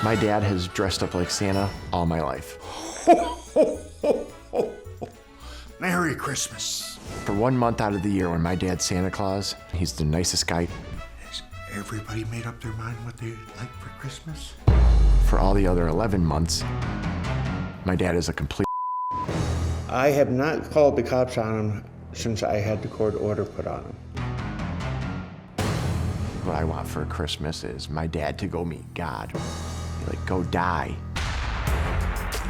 My dad has dressed up like Santa all my life. Merry Christmas. For 1 month out of the year when my dad's Santa Claus, he's the nicest guy. Has everybody made up their mind what they'd like for Christmas? For all the other 11 months, my dad is a complete. I have not called the cops on him since I had the court order put on him. What I want for Christmas is my dad to go meet God. Like, go die.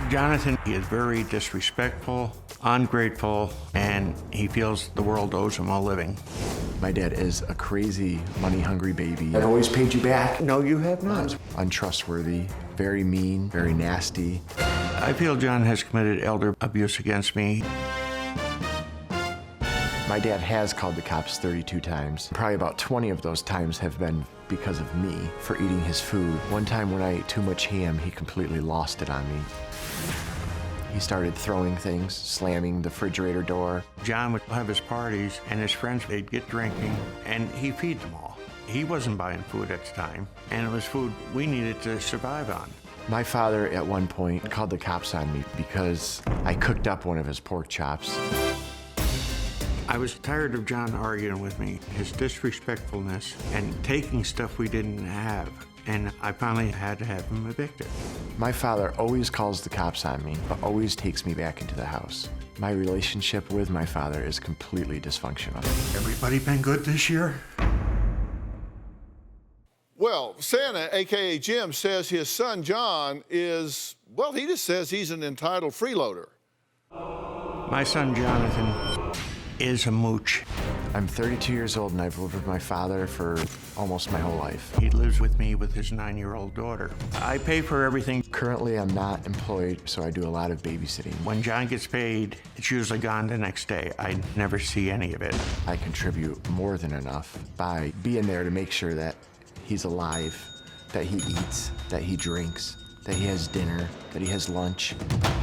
Jonathan, he is very disrespectful, ungrateful, and he feels the world owes him a living. My dad is a crazy, money-hungry baby. I've always paid you back. No, you have not. Untrustworthy, very mean, very nasty. I feel John has committed elder abuse against me. My dad has called the cops 32 times. Probably about 20 of those times have been because of me for eating his food. One time when I ate too much ham, he completely lost it on me. He started throwing things, slamming the refrigerator door. John would have his parties, and his friends, they'd get drinking, and he'd feed them all. He wasn't buying food at the time, and it was food we needed to survive on. My father, at one point, called the cops on me because I cooked up one of his pork chops. I was tired of John arguing with me, his disrespectfulness, and taking stuff we didn't have. And I finally had to have him evicted. My father always calls the cops on me, but always takes me back into the house. My relationship with my father is completely dysfunctional. Everybody been good this year? Well, Santa, a.k.a. Jim, says his son John is, well, he just says he's an entitled freeloader. My son Jonathan is a mooch. I'm 32 years old and I've lived with my father for almost my whole life. He lives with me with his 9-year-old daughter. I pay for everything. Currently, I'm not employed, so I do a lot of babysitting. When John gets paid, it's usually gone the next day. I never see any of it. I contribute more than enough by being there to make sure that he's alive, that he eats, that he drinks, that he has dinner, that he has lunch,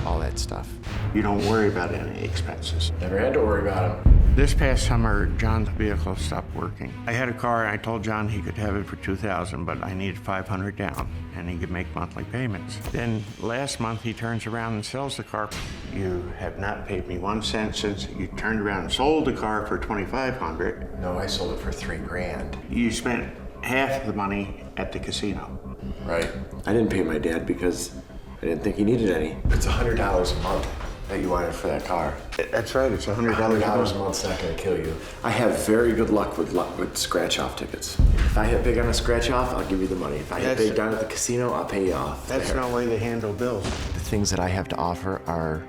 all that stuff. You don't worry about any expenses. Never had to worry about him. This past summer, John's vehicle stopped working. I had a car, and I told John he could have it for $2,000, but I needed $500 down, and he could make monthly payments. Then last month, he turns around and sells the car. You have not paid me 1 cent since you turned around and sold the car for $2,500. No, I sold it for $3,000. You spent half of the money at the casino. Right. I didn't pay my dad because I didn't think he needed any. It's $100 a month that you wanted for that car. That's right, it's $100 $100 a month's not gonna kill you. I have very good luck with scratch-off tickets. If I hit big on a scratch-off, I'll give you the money. If I hit big down at the casino, I'll pay you off. That's there. no way to handle bills. The things that I have to offer are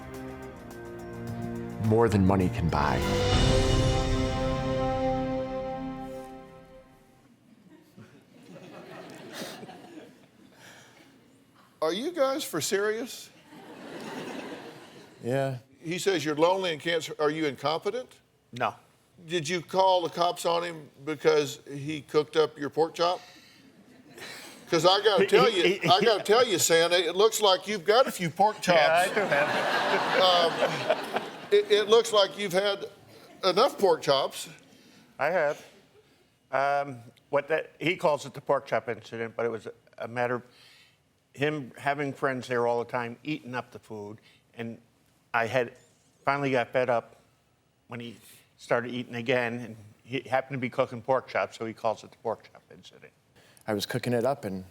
more than money can buy. Are you guys for serious? Yeah. He says you're lonely and can't, are you incompetent? No. Did you call the cops on him because he cooked up your pork chop? Because I gotta tell you, Santa, it looks like you've got a few pork chops. Yeah, I do have. It looks like you've had enough pork chops. I have. He calls it the pork chop incident, but it was a matter of him having friends there all the time, eating up the food, and I had finally got fed up when he started eating again, and he happened to be cooking pork chops, so he calls it the pork chop incident. I was cooking it up and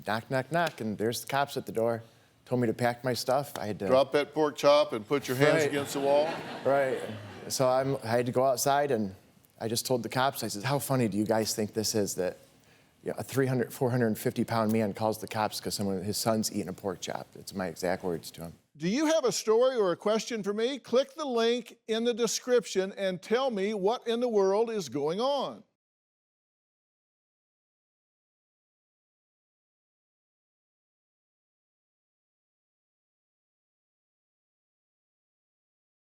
knock, knock, knock, and there's the cops at the door. Told me to pack my stuff. I had to drop that pork chop and put your hands against the wall. Right. So I had to go outside, and I just told the cops, I said, how funny do you guys think this is that a 450-pound man calls the cops because his son's eating a pork chop? It's my exact words to him. Do you have a story or a question for me? Click the link in the description and tell me what in the world is going on.